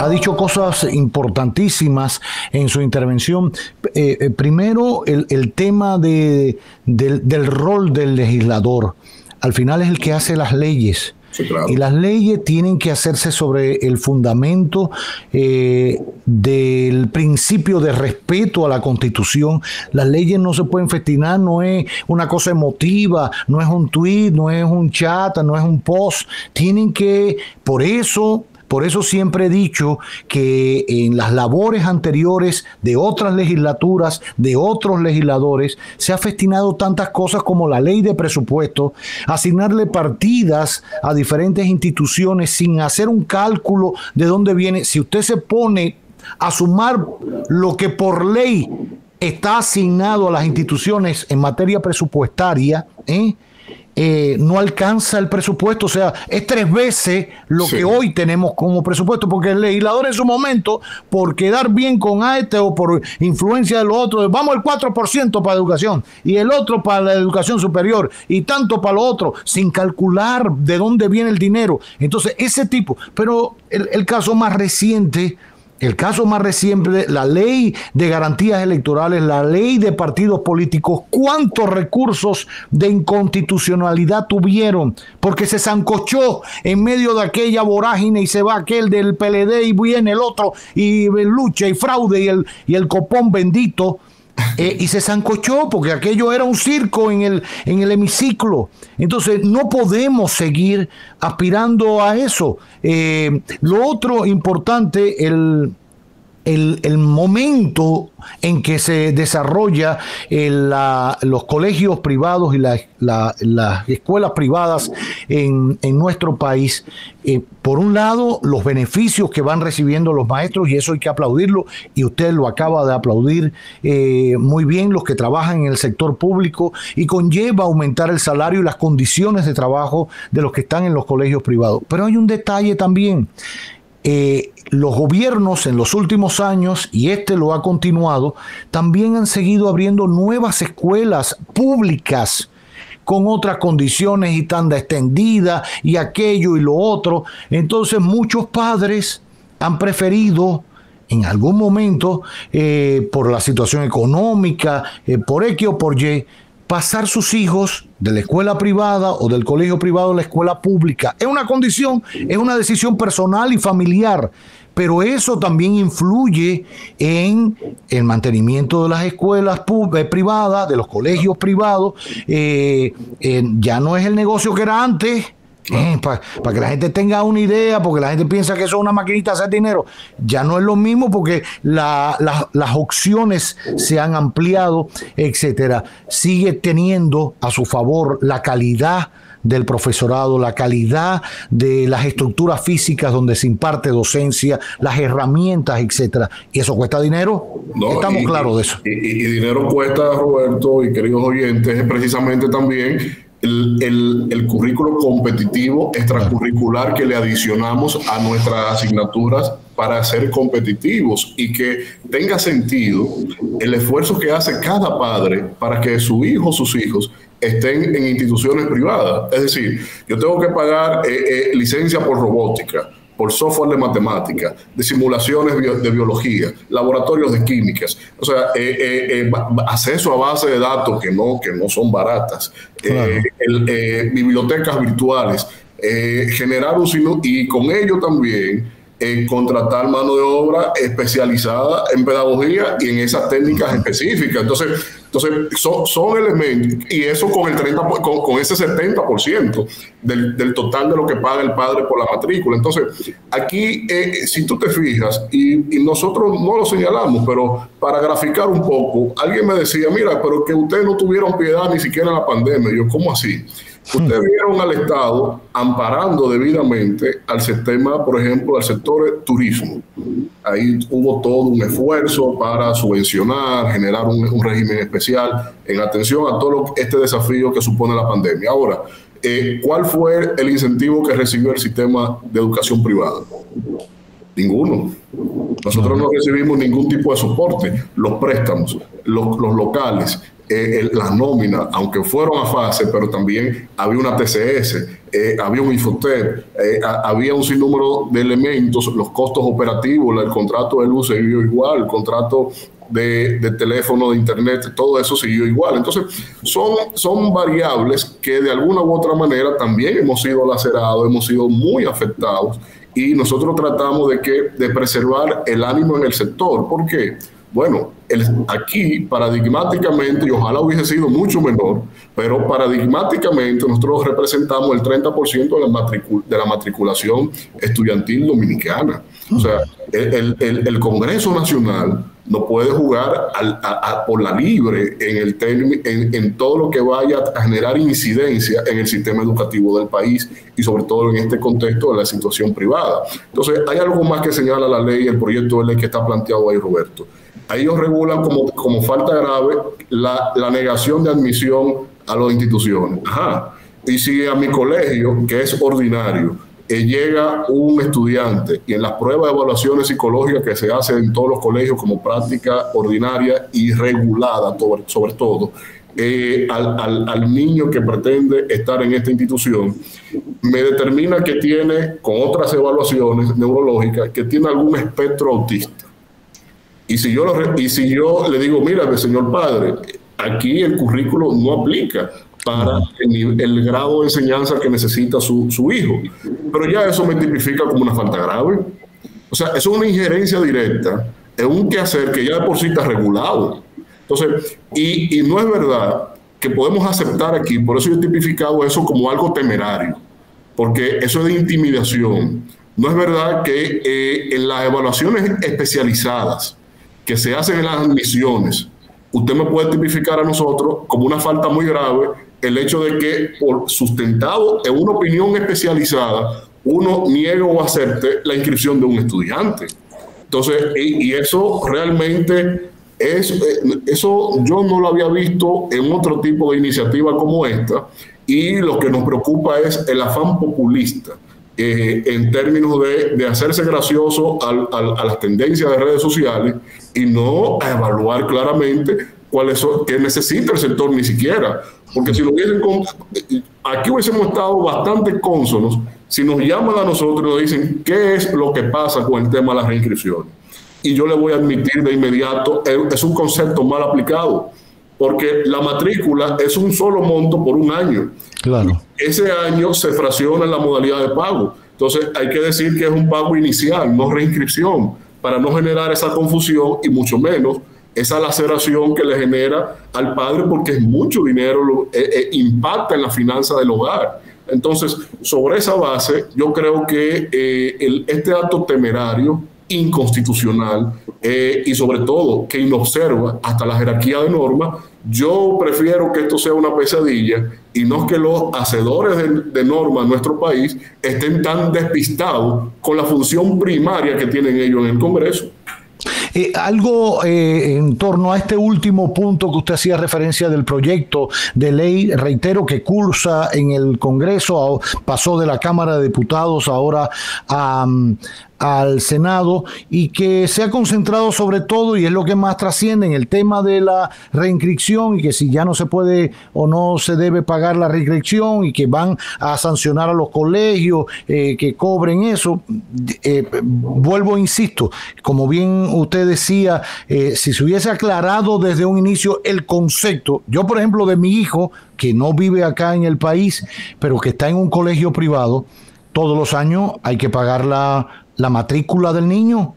ha dicho cosas importantísimas en su intervención. Primero, el tema del rol del legislador. Al final es el que hace las leyes. Sí, claro. Y las leyes tienen que hacerse sobre el fundamento del principio de respeto a la Constitución. Las leyes no se pueden festinar, no es una cosa emotiva, no es un tweet, no es un chat, no es un post. Tienen que, por eso siempre he dicho que en las labores anteriores de otras legislaturas, de otros legisladores, se ha festinado tantas cosas como la ley de presupuesto, asignarle partidas a diferentes instituciones sin hacer un cálculo de dónde viene. Si usted se pone a sumar lo que por ley está asignado a las instituciones en materia presupuestaria, no alcanza el presupuesto, o sea, es 3 veces lo que hoy tenemos como presupuesto, porque el legislador en su momento, por quedar bien con este o por influencia de los otros, vamos el 4% para educación y el otro para la educación superior y tanto para lo otro, sin calcular de dónde viene el dinero. Entonces, ese tipo, pero el caso más reciente, la ley de garantías electorales, la ley de partidos políticos, ¿cuántos recursos de inconstitucionalidad tuvieron? Porque se zancochó en medio de aquella vorágine y se va aquel del PLD y viene el otro y lucha y fraude y el copón bendito. Y se zancochó porque aquello era un circo en el hemiciclo. Entonces no podemos seguir aspirando a eso. Lo otro importante, el momento en que se desarrolla los colegios privados y las escuelas privadas en nuestro país. Por un lado, los beneficios que van recibiendo los maestros, y eso hay que aplaudirlo, y usted lo acaba de aplaudir muy bien, los que trabajan en el sector público, y conlleva aumentar el salario y las condiciones de trabajo de los que están en los colegios privados. Pero hay un detalle también. Los gobiernos en los últimos años, y este lo ha continuado, también han seguido abriendo nuevas escuelas públicas con otras condiciones y tanda extendida y aquello y lo otro. Entonces muchos padres han preferido en algún momento, por la situación económica, por X o por Y, pasar sus hijos de la escuela privada o del colegio privado a la escuela pública. Es una condición, es una decisión personal y familiar, pero eso también influye en el mantenimiento de las escuelas privadas, de los colegios privados. Ya no es el negocio que era antes. Para que la gente tenga una idea, porque la gente piensa que eso es una maquinita de hacer dinero. Ya no es lo mismo porque las opciones se han ampliado, etcétera. Sigue teniendo a su favor la calidad del profesorado, la calidad de las estructuras físicas donde se imparte docencia, las herramientas, etcétera. ¿Y eso cuesta dinero? No, estamos claros de eso. Y dinero cuesta, Roberto y queridos oyentes, es precisamente también el currículo competitivo extracurricular que le adicionamos a nuestras asignaturas para ser competitivos y que tenga sentido el esfuerzo que hace cada padre para que su hijo o sus hijos estén en instituciones privadas. Es decir, yo tengo que pagar licencia por robótica, por software de matemática, de simulaciones de biología, laboratorios de químicas, o sea, acceso a bases de datos que no son baratas, claro. Bibliotecas virtuales, generar y con ello también contratar mano de obra especializada en pedagogía y en esas técnicas específicas. Entonces son elementos, y eso con el 30%, con ese 70% del total de lo que paga el padre por la matrícula. Entonces, aquí, si tú te fijas, y nosotros no lo señalamos, pero para graficar un poco, alguien me decía, mira, pero que ustedes no tuvieron piedad ni siquiera en la pandemia. Y yo, ¿cómo así? Ustedes vieron al Estado amparando debidamente al sistema, por ejemplo, al sector turismo. Ahí hubo todo un esfuerzo para subvencionar, generar un régimen especial en atención a todo este desafío que supone la pandemia. Ahora, ¿cuál fue el incentivo que recibió el sistema de educación privada? Ninguno. Nosotros no recibimos ningún tipo de soporte. Los préstamos, los locales, las nóminas, aunque fueron a fase, pero también había una TCS, había un Infotep, había un sinnúmero de elementos, los costos operativos, el contrato de luz siguió igual, el contrato de teléfono, de internet, todo eso siguió igual. Entonces, son variables que de alguna u otra manera también hemos sido lacerados, hemos sido muy afectados, y nosotros tratamos de preservar el ánimo en el sector. ¿Por qué? Bueno, aquí paradigmáticamente, y ojalá hubiese sido mucho menor, pero paradigmáticamente nosotros representamos el 30% de la matriculación estudiantil dominicana. O sea, el Congreso Nacional no puede jugar por la libre en todo lo que vaya a generar incidencia en el sistema educativo del país, y sobre todo en este contexto de la situación privada. Entonces, hay algo más que señala la ley, el proyecto de ley que está planteado ahí, Roberto. Ahí ellos regulan como falta grave la negación de admisión a las instituciones. Ajá. Y si a mi colegio, que es ordinario, llega un estudiante y en las pruebas de evaluaciones psicológicas que se hacen en todos los colegios como práctica ordinaria y regulada sobre todo, al niño que pretende estar en esta institución, me determina que tiene, con otras evaluaciones neurológicas, que tiene algún espectro autista. Y si yo le digo, mira, señor padre, aquí el currículo no aplica para el grado de enseñanza que necesita su hijo, pero ya eso me tipifica como una falta grave. O sea, eso es una injerencia directa en un quehacer que ya de por sí está regulado. Entonces, y no es verdad que podemos aceptar aquí, por eso yo he tipificado eso como algo temerario, porque eso es de intimidación. No es verdad que en las evaluaciones especializadas que se hacen en las admisiones, usted me puede tipificar a nosotros como una falta muy grave el hecho de que, por sustentado en una opinión especializada, uno niegue o acepte la inscripción de un estudiante. Entonces, y eso realmente eso yo no lo había visto en otro tipo de iniciativa como esta, y lo que nos preocupa es el afán populista en términos de hacerse gracioso a las tendencias de redes sociales y no a evaluar claramente cuáles son, qué necesita el sector ni siquiera. Porque si lo hubiesen, aquí hubiésemos estado bastante cónsonos si nos llaman a nosotros y nos dicen qué es lo que pasa con el tema de las reinscripciones. Y yo le voy a admitir de inmediato, es un concepto mal aplicado, porque la matrícula es un solo monto por un año. Claro. Ese año se fracciona en la modalidad de pago. Entonces hay que decir que es un pago inicial, no reinscripción, para no generar esa confusión y mucho menos esa laceración que le genera al padre, porque es mucho dinero, impacta en la finanza del hogar. Entonces, sobre esa base, yo creo que este acto temerario, inconstitucional y sobre todo que inobserva hasta la jerarquía de normas, yo prefiero que esto sea una pesadilla y no que los hacedores de normas en nuestro país estén tan despistados con la función primaria que tienen ellos en el Congreso. Algo en torno a este último punto que usted hacía referencia del proyecto de ley, reitero que cursa en el Congreso, pasó de la Cámara de Diputados ahora al Senado, y que se ha concentrado sobre todo, y es lo que más trasciende, en el tema de la reinscripción, y que si ya no se puede o no se debe pagar la reinscripción, y que van a sancionar a los colegios que cobren eso. Vuelvo, insisto, como bien usted decía, si se hubiese aclarado desde un inicio el concepto, yo por ejemplo de mi hijo, que no vive acá en el país, pero que está en un colegio privado, todos los años hay que pagar la matrícula del niño.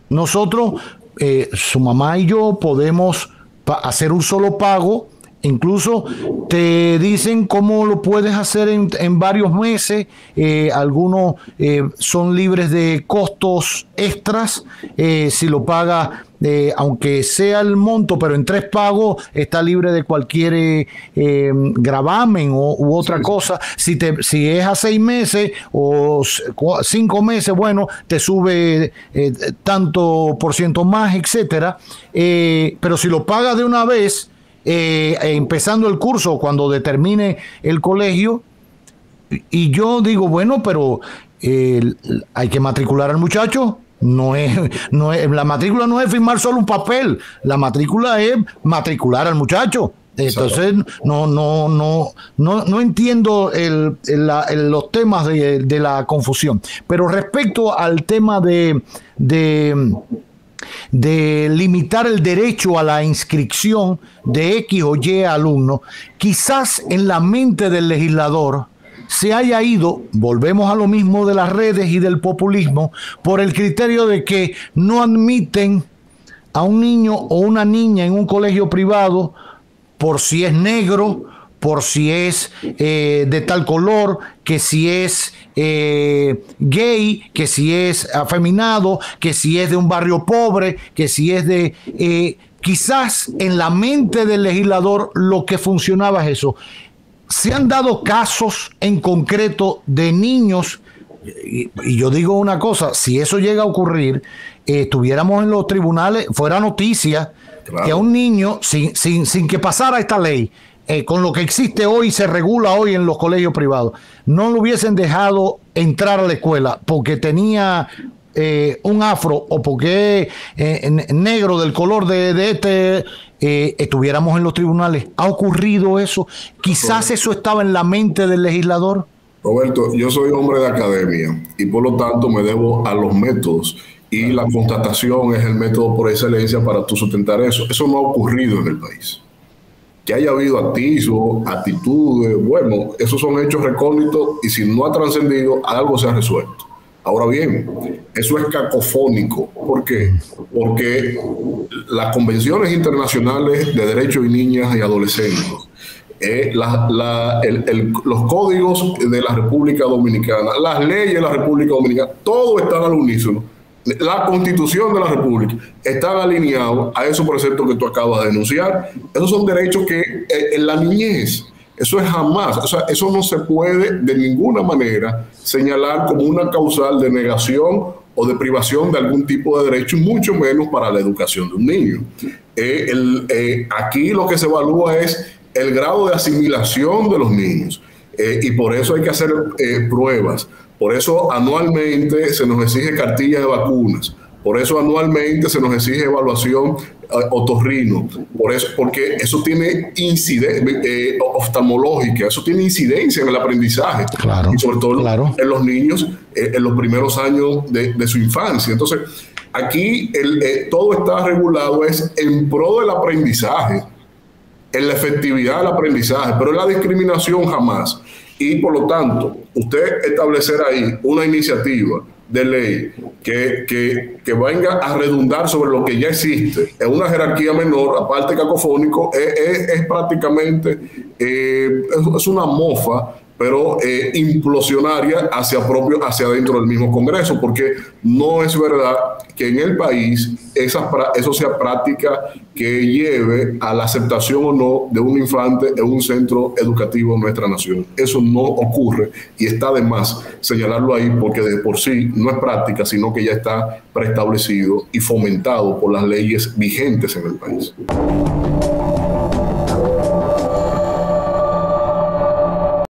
Nosotros, su mamá y yo, podemos hacer un solo pago. Incluso te dicen cómo lo puedes hacer en varios meses. Algunos son libres de costos extras. Si lo paga, aunque sea el monto, pero en 3 pagos, está libre de cualquier gravamen u otra cosa. Si es a 6 meses o 5 meses, bueno, te sube tanto por ciento más, etcétera. Pero si lo pagas de una vez, empezando el curso, cuando determine el colegio, y yo digo, bueno, pero hay que matricular al muchacho. La matrícula no es firmar solo un papel, la matrícula es matricular al muchacho. Entonces, no entiendo los temas de la confusión. Pero respecto al tema de limitar el derecho a la inscripción de X o Y alumnos, quizás en la mente del legislador se haya ido, volvemos a lo mismo de las redes y del populismo, por el criterio de que no admiten a un niño o una niña en un colegio privado por si es negro, por si es de tal color, que si es gay, que si es afeminado, que si es de un barrio pobre, que si es de... quizás en la mente del legislador lo que funcionaba es eso. Se han dado casos en concreto de niños, y yo digo una cosa, si eso llega a ocurrir, estuviéramos en los tribunales, fuera noticia, claro, que a un niño, sin que pasara esta ley, con lo que existe hoy, se regula hoy en los colegios privados, no lo hubiesen dejado entrar a la escuela porque tenía un afro o porque negro del color de este, estuviéramos en los tribunales. ¿Ha ocurrido eso? Quizás eso estaba en la mente del legislador. Roberto, yo soy hombre de academia y por lo tanto me debo a los métodos, y la constatación es el método por excelencia para tú sustentar eso. Eso no ha ocurrido en el país. Que haya habido atisbos, actitudes, bueno, esos son hechos recónditos y si no ha trascendido, algo se ha resuelto. Ahora bien, eso es cacofónico. ¿Por qué? Porque las convenciones internacionales de derechos de niñas y adolescentes, los códigos de la República Dominicana, las leyes de la República Dominicana, todo está al unísono. La Constitución de la República están alineados a esos preceptos que tú acabas de denunciar. Esos son derechos que en la niñez, eso es jamás, o sea, eso no se puede de ninguna manera señalar como una causal de negación o de privación de algún tipo de derecho, y mucho menos para la educación de un niño. Aquí lo que se evalúa es el grado de asimilación de los niños, y por eso hay que hacer pruebas. Por eso anualmente se nos exige cartilla de vacunas. Por eso anualmente se nos exige evaluación otorrino. Por eso, porque eso tiene incidencia oftalmológica, eso tiene incidencia en el aprendizaje. Claro, y sobre todo claro, en los niños en los primeros años de su infancia. Entonces, aquí todo está regulado es en pro del aprendizaje, en la efectividad del aprendizaje, pero en la discriminación jamás. Y por lo tanto, usted establecer ahí una iniciativa de ley que venga a redundar sobre lo que ya existe en una jerarquía menor, aparte cacofónico, es prácticamente es una mofa, pero implosionaria hacia dentro del mismo Congreso, porque no es verdad que en el país eso sea práctica que lleve a la aceptación o no de un infante en un centro educativo en nuestra nación. Eso no ocurre y está de más señalarlo ahí, porque de por sí no es práctica, sino que ya está preestablecido y fomentado por las leyes vigentes en el país.